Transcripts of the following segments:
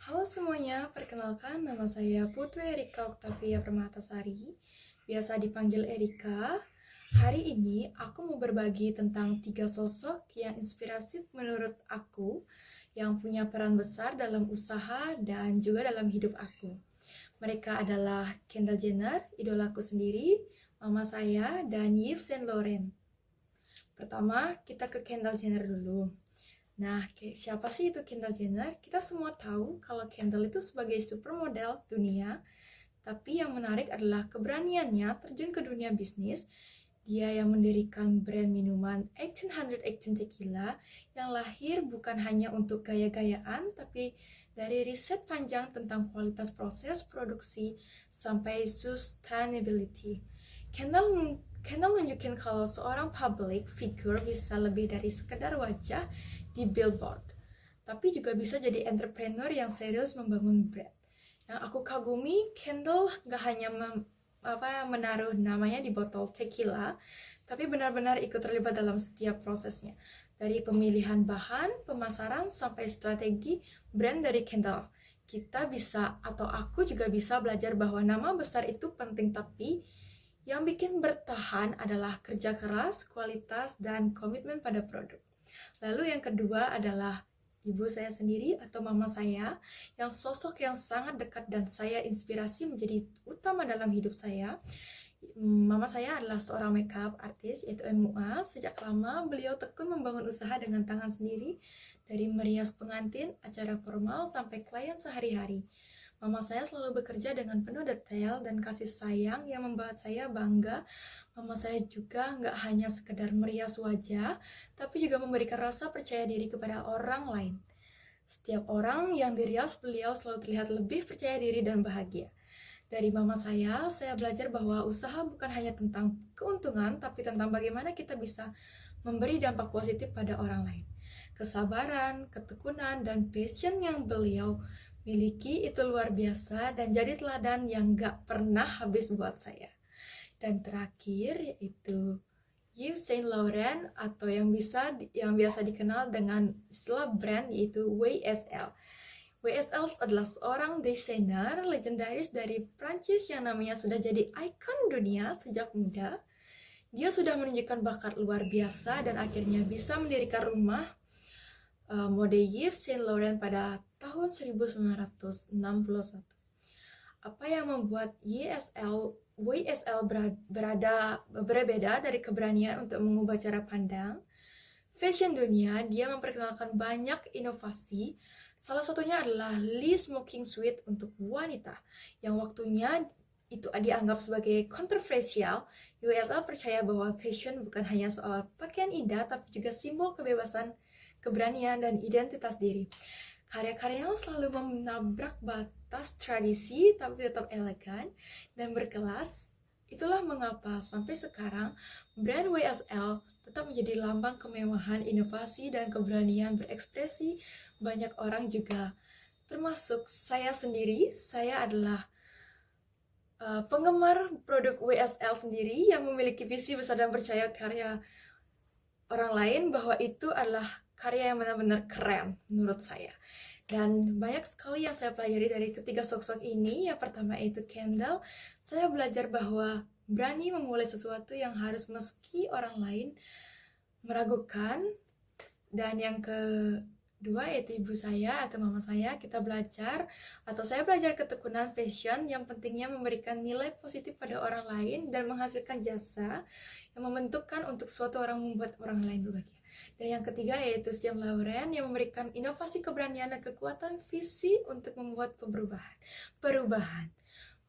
Halo semuanya, perkenalkan nama saya Putri Erika Oktavia Permatasari, biasa dipanggil Erika. Hari ini aku mau berbagi tentang 3 sosok yang inspiratif menurut aku, yang punya peran besar dalam usaha dan juga dalam hidup aku. Mereka adalah Kendall Jenner, idolaku sendiri, mama saya, dan Yves Saint Laurent. Pertama, kita ke Kendall Jenner dulu. Nah, siapa sih itu Kendall Jenner? Kita semua tahu kalau Kendall itu sebagai supermodel dunia, tapi yang menarik adalah keberaniannya terjun ke dunia bisnis. Dia yang mendirikan brand minuman 1818 Tequila yang lahir bukan hanya untuk gaya-gayaan, tapi dari riset panjang tentang kualitas proses produksi sampai sustainability. Kendall nunjukin kalau seorang public figure bisa lebih dari sekedar wajah di billboard, tapi juga bisa jadi entrepreneur yang serius membangun brand. Yang aku kagumi, Kendall gak hanya menaruh namanya di botol tequila, tapi benar-benar ikut terlibat dalam setiap prosesnya. Dari pemilihan bahan, pemasaran, sampai strategi brand dari Kendall. Kita bisa, atau aku juga bisa belajar bahwa nama besar itu penting, tapi yang bikin bertahan adalah kerja keras, kualitas, dan komitmen pada produk. Lalu yang kedua adalah ibu saya sendiri atau mama saya, yang sosok yang sangat dekat dan saya inspirasi menjadi utama dalam hidup saya. Mama saya adalah seorang makeup artist, yaitu MUA. Sejak lama beliau tekun membangun usaha dengan tangan sendiri, dari merias pengantin, acara formal, sampai klien sehari-hari. Mama saya selalu bekerja dengan penuh detail dan kasih sayang yang membuat saya bangga. Mama saya juga nggak hanya sekedar merias wajah, tapi juga memberikan rasa percaya diri kepada orang lain. Setiap orang yang dirias beliau selalu terlihat lebih percaya diri dan bahagia. Dari mama saya belajar bahwa usaha bukan hanya tentang keuntungan, tapi tentang bagaimana kita bisa memberi dampak positif pada orang lain. Kesabaran, ketekunan, dan passion yang beliau miliki itu luar biasa dan jadi teladan yang gak pernah habis buat saya. Dan terakhir yaitu Yves Saint Laurent, atau yang biasa dikenal dengan istilah brand, yaitu YSL. YSL adalah seorang desainer legendaris dari Prancis yang namanya sudah jadi ikon dunia sejak muda. Dia sudah menunjukkan bakat luar biasa dan akhirnya bisa mendirikan rumah mode Yves Saint Laurent pada tahun 1961. Apa yang membuat YSL berbeda dari keberanian untuk mengubah cara pandang fashion dunia? Dia memperkenalkan banyak inovasi. Salah satunya adalah Lee Smoking Suite untuk wanita, yang waktunya itu dianggap sebagai kontroversial. YSL percaya bahwa fashion bukan hanya soal pakaian indah, tapi juga simbol kebebasan, keberanian, dan identitas diri. Karya-karyanya selalu menabrak batas tradisi, tapi tetap elegan dan berkelas. Itulah mengapa sampai sekarang brand YSL tetap menjadi lambang kemewahan, inovasi, dan keberanian berekspresi. Banyak orang juga, termasuk saya sendiri, saya adalah penggemar produk YSL sendiri yang memiliki visi besar dan percaya karya orang lain bahwa itu adalah karya yang benar-benar keren menurut saya. Dan banyak sekali yang saya pelajari dari ketiga sosok ini. Yang pertama itu Kendall. Saya belajar bahwa berani memulai sesuatu yang harus meski orang lain meragukan. Dan yang kedua yaitu ibu saya atau mama saya. Saya belajar ketekunan fashion yang pentingnya memberikan nilai positif pada orang lain dan menghasilkan jasa yang membentukkan untuk suatu orang, membuat orang lain berbahagia. Dan yang ketiga yaitu Saint Laurent, yang memberikan inovasi, keberanian, dan kekuatan visi untuk membuat perubahan.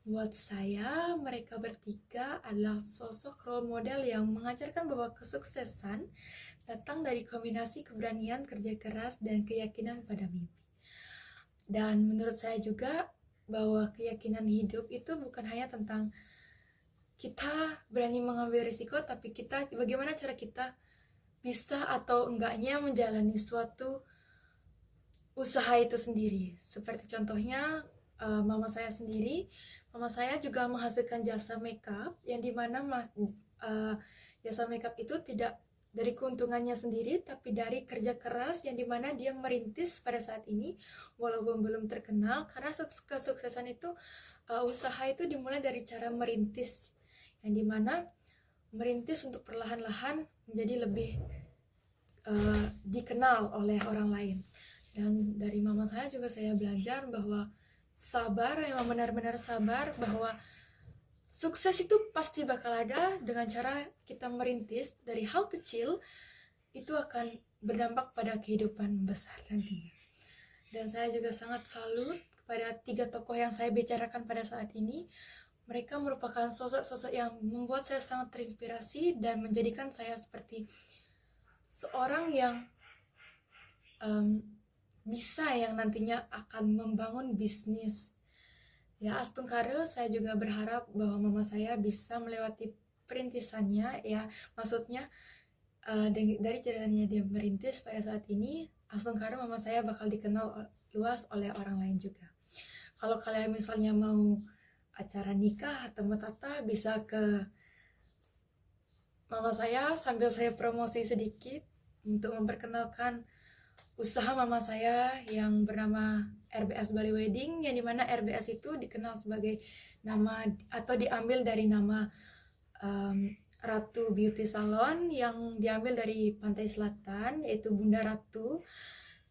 Buat saya, mereka bertiga adalah sosok role model yang mengajarkan bahwa kesuksesan datang dari kombinasi keberanian, kerja keras, dan keyakinan pada mimpi. Dan menurut saya juga bahwa keyakinan hidup itu bukan hanya tentang kita berani mengambil risiko, tapi bagaimana cara kita bisa atau enggaknya menjalani suatu usaha itu sendiri. Seperti contohnya mama saya sendiri. Mama saya juga menghasilkan jasa makeup, yang dimana jasa makeup itu tidak dari keuntungannya sendiri, tapi dari kerja keras yang dimana dia merintis pada saat ini walaupun belum terkenal. Karena kesuksesan itu, usaha itu dimulai dari cara merintis, yang dimana merintis untuk perlahan-lahan menjadi lebih dikenal oleh orang lain. Dan dari mama saya juga saya belajar bahwa sabar, memang benar-benar sabar, bahwa sukses itu pasti bakal ada dengan cara kita merintis dari hal kecil, itu akan berdampak pada kehidupan besar nantinya. Dan saya juga sangat salut kepada 3 tokoh yang saya bicarakan pada saat ini. Mereka merupakan sosok-sosok yang membuat saya sangat terinspirasi dan menjadikan saya seperti seorang yang bisa yang nantinya akan membangun bisnis. Ya, Astungkare, saya juga berharap bahwa mama saya bisa melewati perintisannya, ya maksudnya dari jalannya dia merintis pada saat ini, Astungkare mama saya bakal dikenal luas oleh orang lain juga. Kalau kalian misalnya mau acara nikah atau metata, bisa ke mama saya sambil saya promosi sedikit untuk memperkenalkan usaha mama saya yang bernama RBS Bali Wedding, yang dimana RBS itu dikenal sebagai nama atau diambil dari nama Ratu Beauty Salon yang diambil dari pantai selatan, yaitu Bunda Ratu,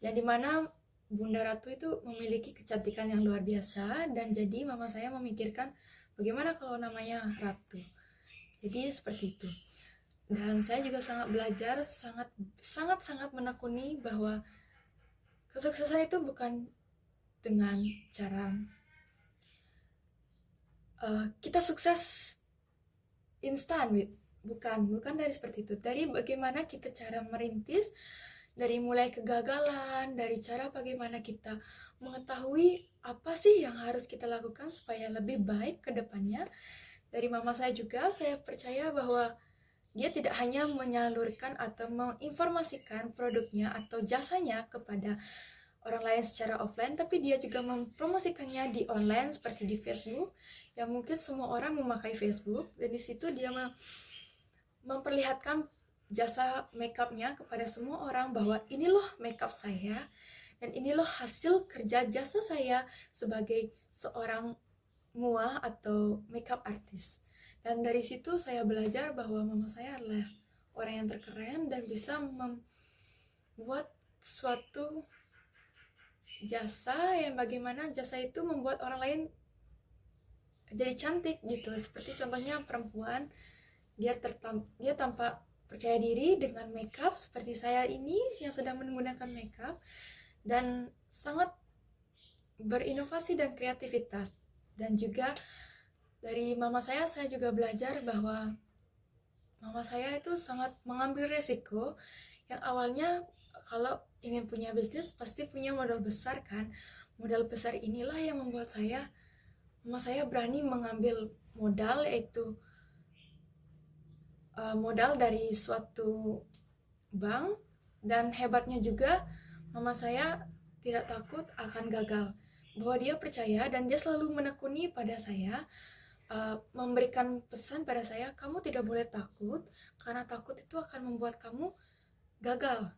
yang dimana Bunda Ratu itu memiliki kecantikan yang luar biasa. Dan jadi mama saya memikirkan bagaimana kalau namanya Ratu, jadi seperti itu. Dan saya juga sangat belajar, sangat menekuni bahwa kesuksesan itu bukan dengan cara kita sukses instan, bukan dari seperti itu. Dari bagaimana kita cara merintis, dari mulai kegagalan, dari cara bagaimana kita mengetahui apa sih yang harus kita lakukan supaya lebih baik ke depannya. Dari mama saya juga, saya percaya bahwa dia tidak hanya menyalurkan atau menginformasikan produknya atau jasanya kepada orang lain secara offline, tapi dia juga mempromosikannya di online seperti di Facebook. Yang mungkin semua orang memakai Facebook, dan di situ dia memperlihatkan jasa makeupnya kepada semua orang bahwa ini loh makeup saya dan ini loh hasil kerja jasa saya sebagai seorang muah atau makeup artist. Dan dari situ saya belajar bahwa mama saya adalah orang yang terkeren dan bisa membuat suatu jasa yang bagaimana jasa itu membuat orang lain jadi cantik gitu. Seperti contohnya perempuan, dia tampak percaya diri dengan makeup seperti saya ini yang sedang menggunakan makeup, dan sangat berinovasi dan kreativitas. Dan juga dari mama saya juga belajar bahwa mama saya itu sangat mengambil resiko. Yang awalnya kalau ingin punya bisnis pasti punya modal besar kan. Modal besar inilah yang membuat mama saya berani mengambil modal, yaitu modal dari suatu bank. Dan hebatnya juga mama saya tidak takut akan gagal, bahwa dia percaya dan dia selalu menekuni pada saya, memberikan pesan pada saya, kamu tidak boleh takut, karena takut itu akan membuat kamu gagal.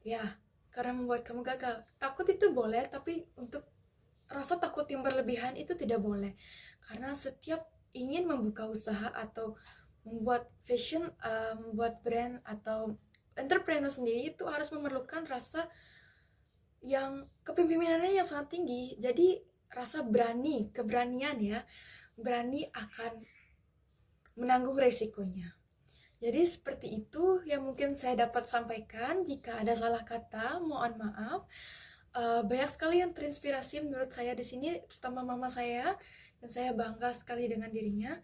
Ya, karena membuat kamu gagal. Takut itu boleh, tapi untuk rasa takut yang berlebihan itu tidak boleh. Karena setiap ingin membuka usaha atau membuat fashion, membuat brand atau entrepreneur sendiri, itu harus memerlukan rasa yang kepemimpinannya yang sangat tinggi. Jadi rasa keberanian ya, berani akan menanggung resikonya. Jadi seperti itu yang mungkin saya dapat sampaikan. Jika ada salah kata, mohon maaf. Banyak sekali yang terinspirasi menurut saya di sini, terutama mama saya, dan saya bangga sekali dengan dirinya.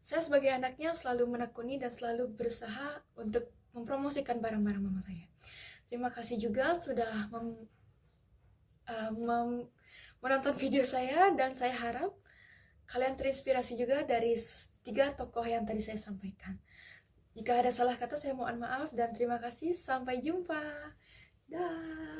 Saya sebagai anaknya selalu menekuni dan selalu berusaha untuk mempromosikan barang-barang mama saya. Terima kasih juga sudah menonton video saya, dan saya harap kalian terinspirasi juga dari 3 tokoh yang tadi saya sampaikan. Jika ada salah kata saya mohon maaf dan terima kasih. Sampai jumpa. Dah.